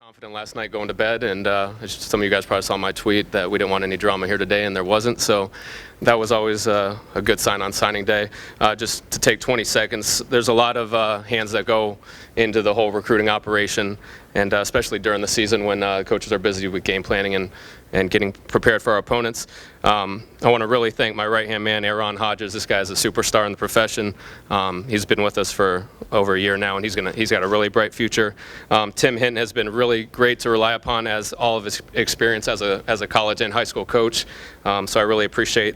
Confident last night going to bed, and some of you guys probably saw my tweet that we didn't want any drama here today, and there wasn't. So that was always a good sign on signing day. Just to take 20 seconds, there's a lot of hands that go into the whole recruiting operation, and especially during the season when coaches are busy with game planning and getting prepared for our opponents. I want to really thank my right-hand man, Aaron Hodges. This guy is a superstar in the profession. He's been with us for over a year now, and he's got a really bright future. Tim Hinton has been really great to rely upon as all of his experience as a college and high school coach. So I really appreciate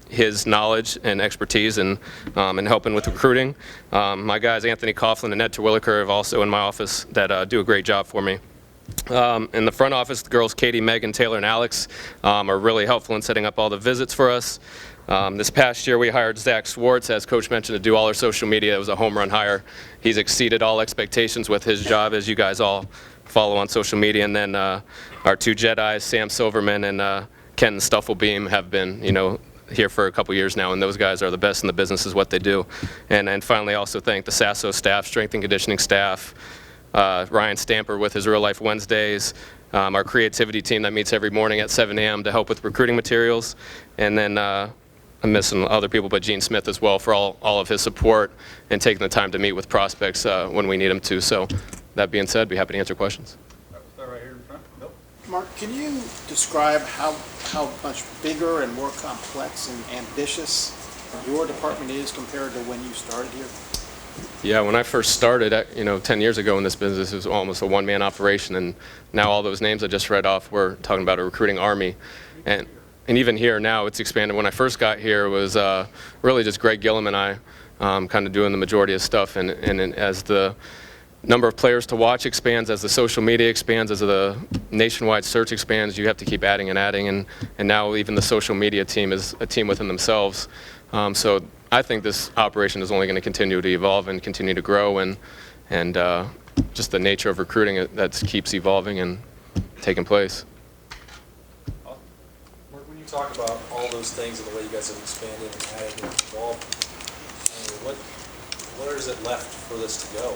his knowledge and expertise in helping with recruiting. My guys Anthony Coughlin and Ed Terwilliger are also in my office that do a great job for me. In the front office, the girls Katie, Megan, Taylor, and Alex are really helpful in setting up all the visits for us. This past year, we hired Zach Swartz, as Coach mentioned, to do all our social media. It was a home run hire. He's exceeded all expectations with his job, as you guys all follow on social media. And then our two Jedis, Sam Silverman and Kenton Stufflebeam, have been, here for a couple years now, and those guys are the best in the business, is what they do. And finally, also thank the Sasso staff, strength and conditioning staff, Ryan Stamper with his Real Life Wednesdays, our creativity team that meets every morning at 7 a.m. to help with recruiting materials, and then I'm missing other people, but Gene Smith as well for all of his support and taking the time to meet with prospects when we need him to. So that being said, be happy to answer questions. Start right here in front. Nope. Mark, can you describe how much bigger and more complex and ambitious your department is compared to when you started here? Yeah, when I first started, 10 years ago in this business, it was almost a one-man operation, and now all those names I just read off, we're talking about a recruiting army. And even here now, it's expanded. When I first got here, it was really just Greg Gillum and I kind of doing the majority of stuff, and as the number of players to watch expands, as the social media expands, as the nationwide search expands, you have to keep adding and adding, and now even the social media team is a team within themselves. So I think this operation is only going to continue to evolve and continue to grow, and just the nature of recruiting that keeps evolving and taking place. Mark, when you talk about all those things and the way you guys have expanded and added and evolved, what is it left for this to go?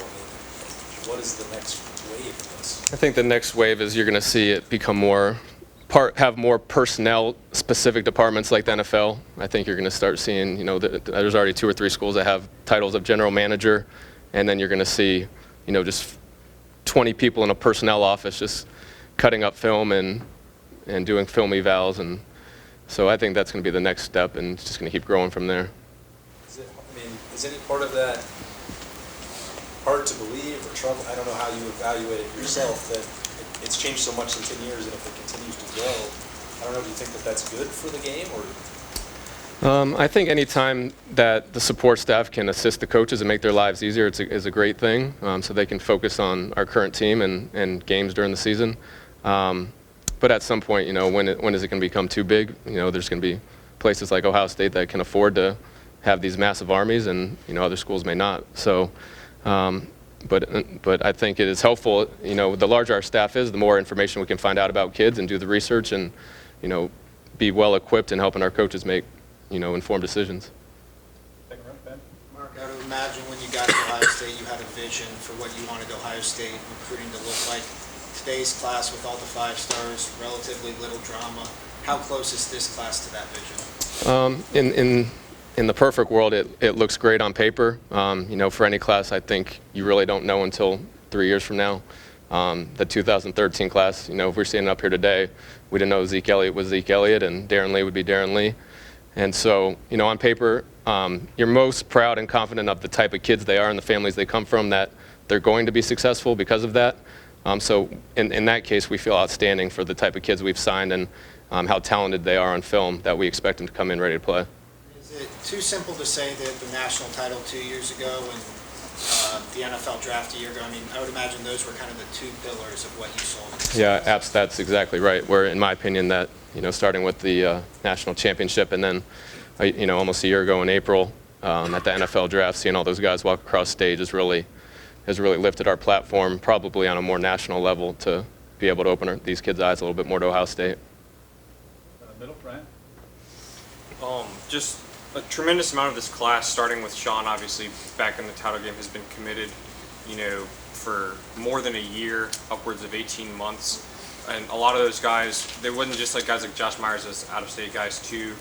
What is the next wave of this? I think the next wave is you're going to see it become have more personnel-specific departments like the NFL. I think you're going to start seeing, there's already 2 or 3 schools that have titles of general manager, and then you're going to see, just 20 people in a personnel office just cutting up film and doing film evals, and so I think that's going to be the next step, and it's just going to keep growing from there. Is any part of that hard to believe or trouble? I don't know how you evaluate it yourself, that it's changed so much in 10 years, and if it continues to grow, I don't know, do you think that that's good for the game? Or? I think any time that the support staff can assist the coaches and make their lives easier is a great thing, so they can focus on our current team and games during the season. But at some point, when is it going to become too big? There's going to be places like Ohio State that can afford to have these massive armies, and other schools may not. So. But I think it is helpful, the larger our staff is, the more information we can find out about kids and do the research and, be well equipped in helping our coaches make, informed decisions. Mark, I would imagine when you got to Ohio State, you had a vision for what you wanted Ohio State recruiting to look like. Today's class with all the 5 stars, relatively little drama. How close is this class to that vision? In the perfect world, it looks great on paper. For any class, I think you really don't know until 3 years from now. The 2013 class, if we're standing up here today, we didn't know Zeke Elliott was Zeke Elliott and Darren Lee would be Darren Lee. And so, on paper, you're most proud and confident of the type of kids they are and the families they come from, that they're going to be successful because of that. So in that case, we feel outstanding for the type of kids we've signed and how talented they are on film, that we expect them to come in ready to play. Is it too simple to say that the national title 2 years ago and the NFL draft a year ago, I would imagine those were kind of the 2 pillars of what you saw? Yeah, that's exactly right. Where, in my opinion, that, starting with the national championship and then, almost a year ago in April at the NFL draft, seeing all those guys walk across stage has really lifted our platform, probably on a more national level, to be able to open these kids' eyes a little bit more to Ohio State. Middle, Brian? Just a tremendous amount of this class, starting with Sean, obviously, back in the title game, has been committed, for more than a year, upwards of 18 months. And a lot of those guys, they wasn't just like guys like Josh Myers as out-of-state guys too.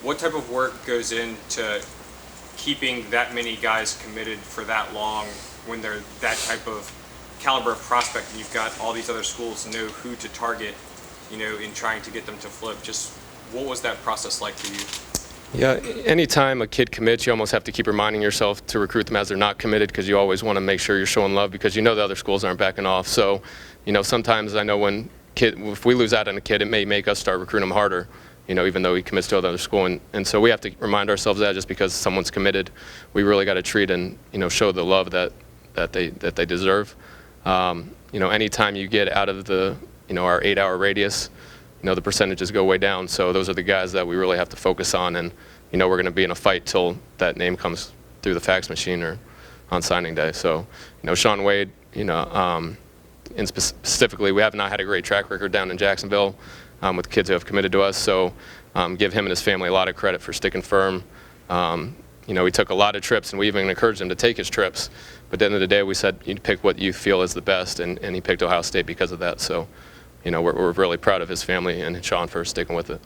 What type of work goes into keeping that many guys committed for that long when they're that type of caliber of prospect and you've got all these other schools to know who to target, you know, in trying to get them to flip? Just what was that process like for you? Yeah, anytime a kid commits, you almost have to keep reminding yourself to recruit them as they're not committed, because you always want to make sure you're showing love, because you know the other schools aren't backing off. So, you know, sometimes I know if we lose out on a kid, it may make us start recruiting him harder, you know, even though he commits to another school. And so we have to remind ourselves that just because someone's committed, we really got to treat and, you know, show the love that they deserve. You know, anytime you get out of the, you know, our 8-hour radius, you know, the percentages go way down. So those are the guys that we really have to focus on, and, you know, we're going to be in a fight till that name comes through the fax machine or on signing day. So, you know, Sean Wade, you know, and specifically, we have not had a great track record down in Jacksonville with kids who have committed to us. So give him and his family a lot of credit for sticking firm. You know, he took a lot of trips, and we even encouraged him to take his trips. But at the end of the day, we said, you pick what you feel is the best, and he picked Ohio State because of that. So, you know, we're really proud of his family and Sean for sticking with it.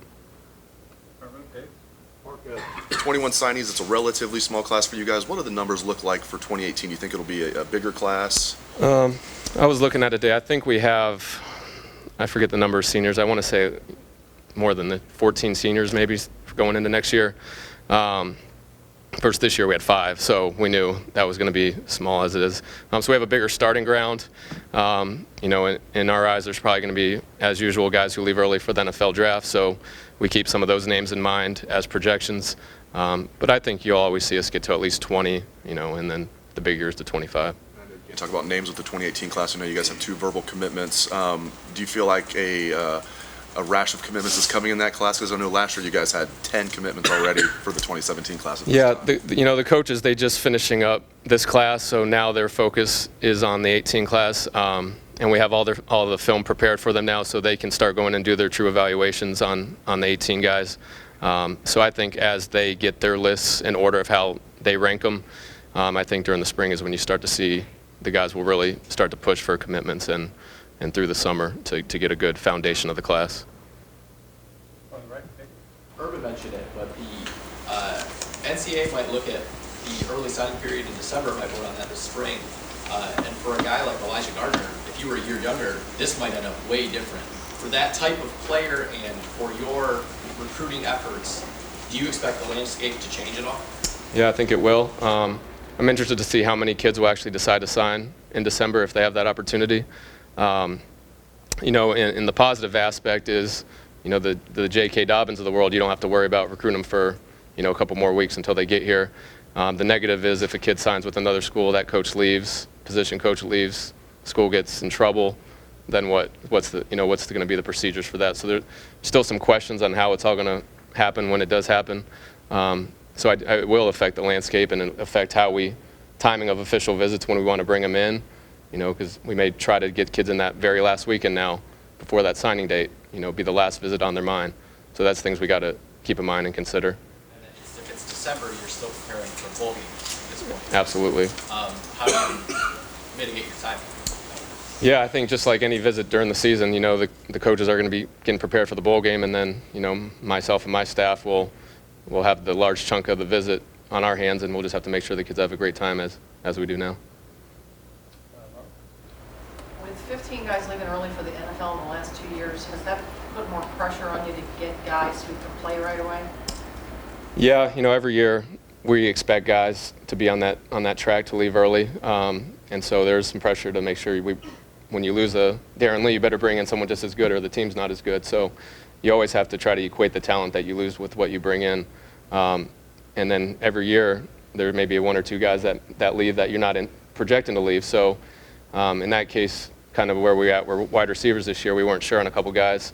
21 signees, it's a relatively small class for you guys. What do the numbers look like for 2018? You think it'll be a bigger class? I was looking at it today. I think we have, I forget the number of seniors. I want to say more than the 14 seniors maybe going into next year. First this year we had 5, so we knew that was going to be small as it is. So we have a bigger starting ground. You know, in our eyes, there's probably going to be, as usual, guys who leave early for the NFL draft. So we keep some of those names in mind as projections. But I think you'll always see us get to at least 20, you know, and then the big years to 25. You talk about names with the 2018 class. I know you guys have 2 verbal commitments. Do you feel like a rash of commitments is coming in that class? Because I know last year you guys had 10 commitments already for the 2017 class. Yeah, you know, the coaches, they just finishing up this class, so now their focus is on the 18 class, and we have all the film prepared for them now, so they can start going and do their true evaluations on the 18 guys. So I think as they get their lists in order of how they rank them, I think during the spring is when you start to see the guys will really start to push for commitments and through the summer to get a good foundation of the class. Urban mentioned it, but the NCAA might look at the early signing period in December, might vote on that in the spring. And for a guy like Elijah Gardner, if you were a year younger, this might end up way different. For that type of player and for your recruiting efforts, do you expect the landscape to change at all? Yeah, I think it will. I'm interested to see how many kids will actually decide to sign in December if they have that opportunity. You know, in the positive aspect is, you know, the J.K. Dobbins of the world, you don't have to worry about recruiting them for, you know, a couple more weeks until they get here. The negative is if a kid signs with another school, that coach leaves, position coach leaves, school gets in trouble, then what's going to be the procedures for that? So there's still some questions on how it's all going to happen when it does happen. So it will affect the landscape and affect how timing of official visits when we want to bring them in. You know, because we may try to get kids in that very last weekend now, before that signing date, you know, be the last visit on their mind. So that's things we got to keep in mind and consider. And if it's December, you're still preparing for bowl games at this point. Absolutely. How do you mitigate your timing? Yeah, I think just like any visit during the season, you know, the coaches are going to be getting prepared for the bowl game, and then, you know, myself and my staff will have the large chunk of the visit on our hands, and we'll just have to make sure the kids have a great time as we do now. With 15 guys leaving early for the NFL in the last 2 years, has that put more pressure on you to get guys who can play right away? Yeah, you know, every year we expect guys to be on that track to leave early, and so there's some pressure to make sure when you lose a Darren Lee, you better bring in someone just as good or the team's not as good. So you always have to try to equate the talent that you lose with what you bring in, and then every year there may be 1 or 2 guys that leave that you're not projecting to leave. So in that case, kind of where we're wide receivers this year, we weren't sure on a couple guys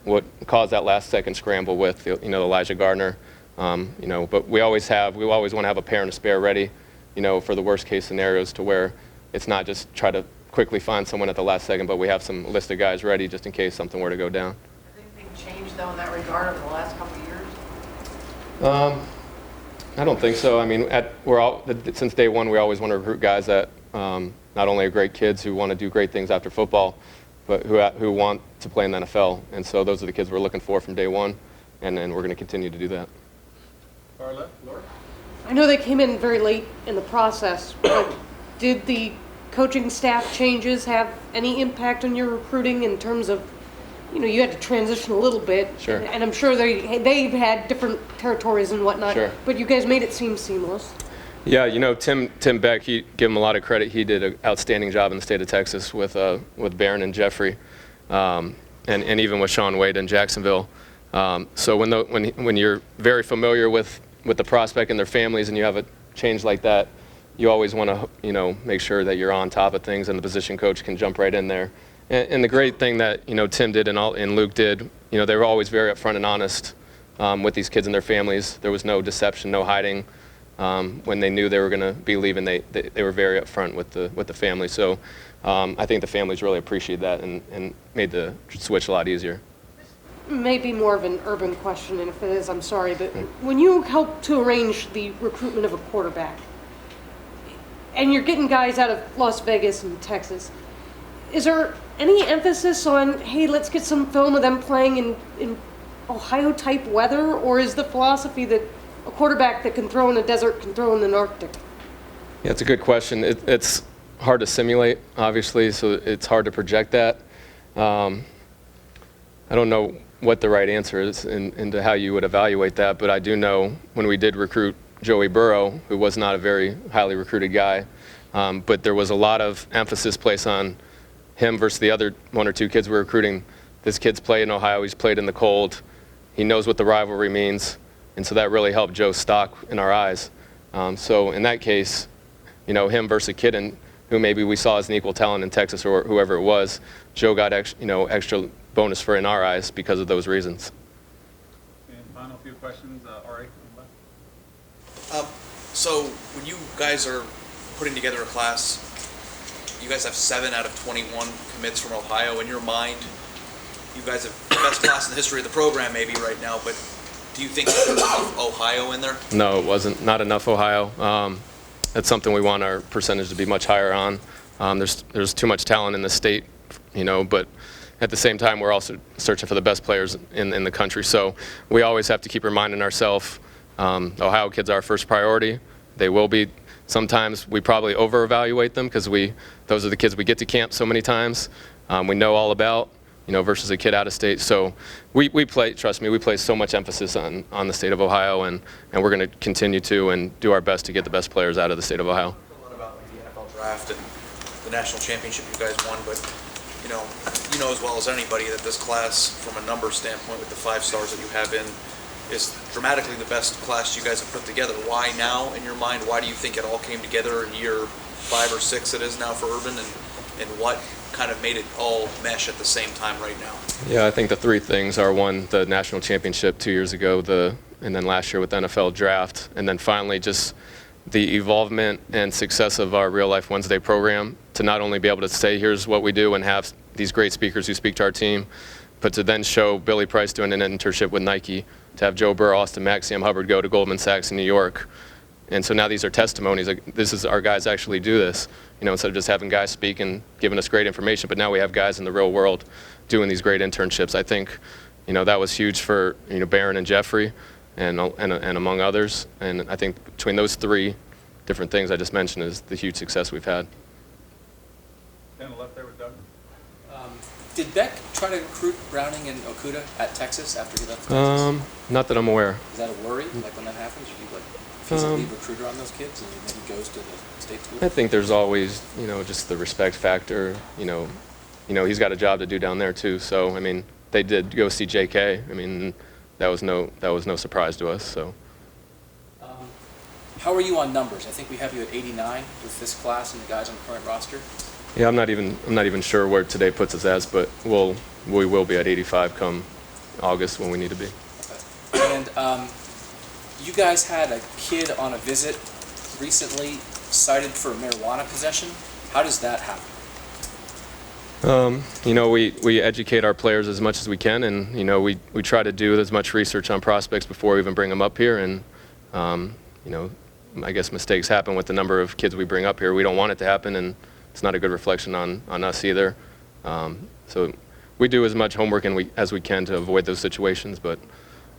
what caused that last second scramble with, you know, Elijah Gardner. You know, but we always want to have a pair and a spare ready, you know, for the worst case scenarios, to where it's not just try to quickly find someone at the last second, but we have some list of guys ready just in case something were to go down. Has anything changed though in that regard over the last couple of years? I don't think so. I mean, since day one, we always want to recruit guys that not only are great kids who want to do great things after football, but who want to play in the NFL. And so those are the kids we're looking for from day one, and we're going to continue to do that. I know they came in very late in the process, but did the coaching staff changes have any impact on your recruiting in terms of, you had to transition a little bit. Sure. And I'm sure they've had different territories and whatnot. Sure. But you guys made it seem seamless. Yeah, Tim Beck, give him a lot of credit. He did an outstanding job in the state of Texas with Barron and Jeffrey, and even with Sean Wade in Jacksonville. So when you're very familiar with the prospect and their families, and you have a change like that, you always want to make sure that you're on top of things, and the position coach can jump right in there. And the great thing that Tim did and Luke did, they were always very upfront and honest with these kids and their families. There was no deception, no hiding. When they knew they were going to be leaving, they were very upfront with the family. So I think the families really appreciated that and made the switch a lot easier. Maybe more of an urban question, and if it is, I'm sorry, but when you help to arrange the recruitment of a quarterback, and you're getting guys out of Las Vegas and Texas, is there any emphasis on, hey, let's get some film of them playing in Ohio-type weather, or is the philosophy that a quarterback that can throw in the desert can throw in the Arctic? Yeah, it's a good question. It's hard to simulate, obviously, so it's hard to project that. I don't know what the right answer is into how you would evaluate that, but I do know when we did recruit Joey Burrow, who was not a very highly recruited guy, but there was a lot of emphasis placed on him versus the other one or two kids we were recruiting. This kid's played in Ohio, he's played in the cold, he knows what the rivalry means, and so that really helped Joe's stock in our eyes. So in that case, him versus a kid who maybe we saw as an equal talent in Texas or whoever it was, Joe got extra bonus for in our eyes because of those reasons. And final few questions, Ari. So when you guys are putting together a class, you guys have 7 out of 21 commits from Ohio. In your mind, you guys have the best class in the history of the program maybe right now, but do you think there's enough Ohio in there? No, it wasn't. Not enough Ohio. That's something we want our percentage to be much higher on. There's too much talent in the state, but at the same time, we're also searching for the best players in the country. So we always have to keep reminding ourselves, Ohio kids are our first priority. They will be. Sometimes we probably over-evaluate them because those are the kids we get to camp so many times. We know all about, versus a kid out of state. So we trust me, we place so much emphasis on the state of Ohio, and we're going to continue to and do our best to get the best players out of the state of Ohio. A lot about the NFL draft and the national championship you guys won, but you know as well as anybody that this class, from a number standpoint, with the 5 stars that you have in, is dramatically the best class you guys have put together. Why now, in your mind? Why do you think it all came together in year 5 or 6 it is now for Urban, and what kind of made it all mesh at the same time right now? Yeah, I think the 3 things are, 1, the national championship 2 years ago, and then last year with the NFL draft, and then finally just the evolvement and success of our Real Life Wednesday program, to not only be able to say here's what we do and have these great speakers who speak to our team, but to then show Billy Price doing an internship with Nike, to have Joe Burrow, Austin Mack, Sam Hubbard go to Goldman Sachs in New York. And so now these are testimonies. Like, this is our guys actually do this, instead of just having guys speak and giving us great information. But now we have guys in the real world doing these great internships. I think, that was huge for Barron and Jeffrey, and among others. And I think between those 3 different things I just mentioned is the huge success we've had. Down the left there with Doug. Did Beck try to recruit Browning and Okuda at Texas after he left Texas? Not that I'm aware. Is that a worry? Like when that happens, you think if he's a lead recruiter on those kids and then he goes to the state school? I think there's always, just the respect factor. He's got a job to do down there too. So they did go see JK. That was no surprise to us. So. How are you on numbers? I think we have you at 89 with this class and the guys on the current roster. Yeah, I'm not even sure where today puts us as, but we will be at 85 come August when we need to be. Okay. And you guys had a kid on a visit recently cited for marijuana possession. How does that happen? We educate our players as much as we can, and we try to do as much research on prospects before we even bring them up here. And I guess mistakes happen with the number of kids we bring up here. We don't want it to happen, and it's not a good reflection on us either. So we do as much homework as we can to avoid those situations, but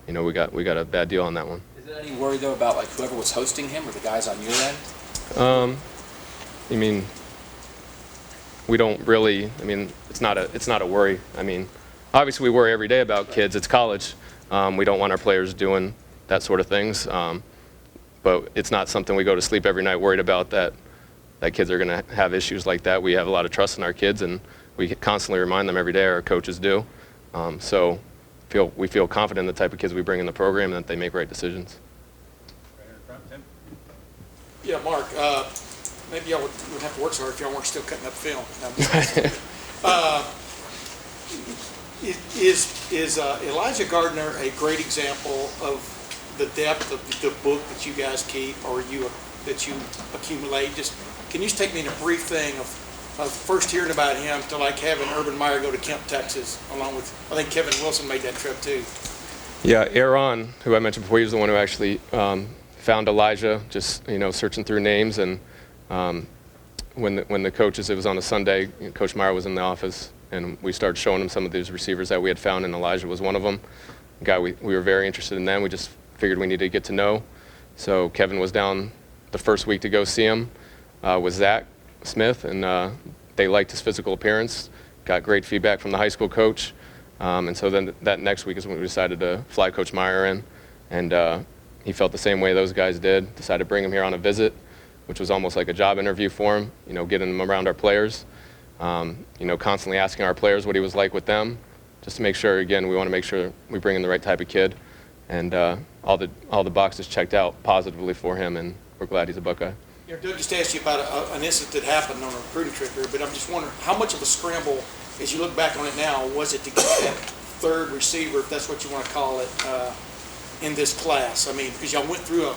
we got a bad deal on that one. Is there any worry though about like whoever was hosting him or the guys on your end? I mean, we don't really. I mean, it's not a worry. I mean, obviously we worry every day about kids. It's college. We don't want our players doing that sort of things. But it's not something we go to sleep every night worried about that kids are going to have issues like that. We have a lot of trust in our kids, and we constantly remind them every day. Our coaches do. So we feel confident in the type of kids we bring in the program and that they make right decisions. Right here in front, Tim. Yeah, Mark, maybe y'all would have to work so hard if y'all weren't still cutting up film. No, I'm just kidding. Is Elijah Gardner a great example of the depth of the book that you guys keep or that you accumulate? Just can you just take me in a brief thing of first hearing about him to like having Urban Meyer go to Kemp, Texas, along with I think Kevin Wilson made that trip too. Yeah, Aaron, who I mentioned before, he was the one who actually found Elijah, just searching through names, and when the coaches, it was on a Sunday, Coach Meyer was in the office, and we started showing him some of these receivers that we had found, and Elijah was one of them. A guy we were very interested in then. We just figured we needed to get to know. So Kevin was down the first week to go see him with Zach Smith, and they liked his physical appearance, got great feedback from the high school coach. And so then that next week is when we decided to fly Coach Meyer in, and he felt the same way those guys did, decided to bring him here on a visit, which was almost like a job interview for him, getting him around our players, constantly asking our players what he was like with them, just to make sure, again, we want to make sure we bring in the right type of kid, and all the boxes checked out positively for him, and we're glad he's a Buckeye. Doug just asked you about an incident that happened on a recruiting trip here, but I'm just wondering how much of a scramble, as you look back on it now, was it to get that third receiver, if that's what you want to call it, in this class? I mean, because y'all went through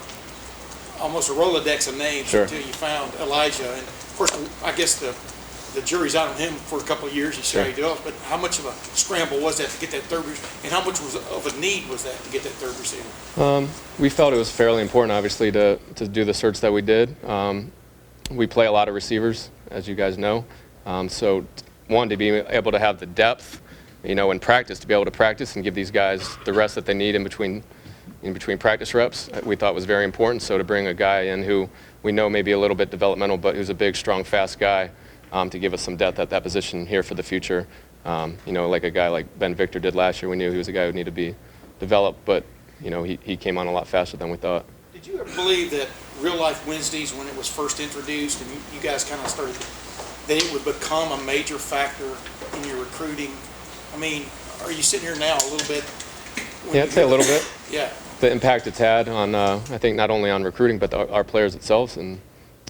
almost a Rolodex of names until you found Elijah. And of course, I guess the jury's out on him for a couple of years. You see how he develops. But how much of a scramble was that to get that third receiver? And how much of a need was that to get that third receiver? We felt it was fairly important, obviously, to do the search that we did. We play a lot of receivers, as you guys know. So one, to be able to have the depth, in practice, to be able to practice and give these guys the rest that they need in between practice reps, we thought was very important. So to bring a guy in who we know may be a little bit developmental, but who's a big, strong, fast guy, to give us some depth at that position here for the future. Like a guy like Ben Victor did last year, we knew he was a guy who needed to be developed, but he came on a lot faster than we thought. Did you ever believe that Real Life Wednesdays, when it was first introduced, and you guys kind of started, that it would become a major factor in your recruiting? I mean, are you sitting here now a little bit? Yeah, I'd say a little bit. Yeah. The impact it's had on, I think, not only on recruiting, but our players themselves, and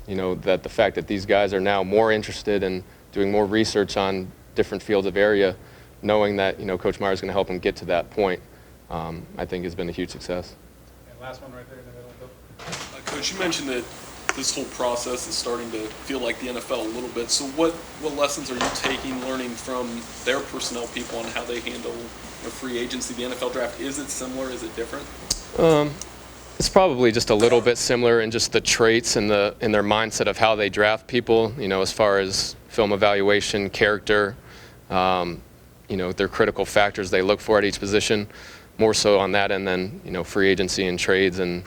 that the fact that these guys are now more interested in doing more research on different fields of area, knowing that Coach Meyer is going to help them get to that point, I think has been a huge success. And last one right there in the middle, Bill. Coach, you mentioned that this whole process is starting to feel like the NFL a little bit. So what lessons are you taking, learning from their personnel people on how they handle free agency, the NFL draft? Is it similar? Is it different? It's probably just a little bit similar in just the traits and in their mindset of how they draft people, as far as film evaluation, character, their critical factors they look for at each position, more so on that end than, free agency and trades and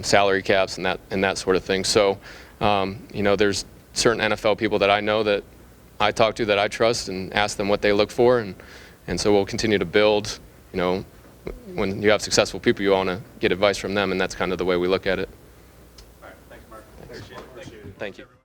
salary caps and that sort of thing. So, there's certain NFL people that I know that I talk to that I trust and ask them what they look for, and so we'll continue to build, when you have successful people, you want to get advice from them, and that's kind of the way we look at it. All right, thanks, Mark. Appreciate it. Thank you.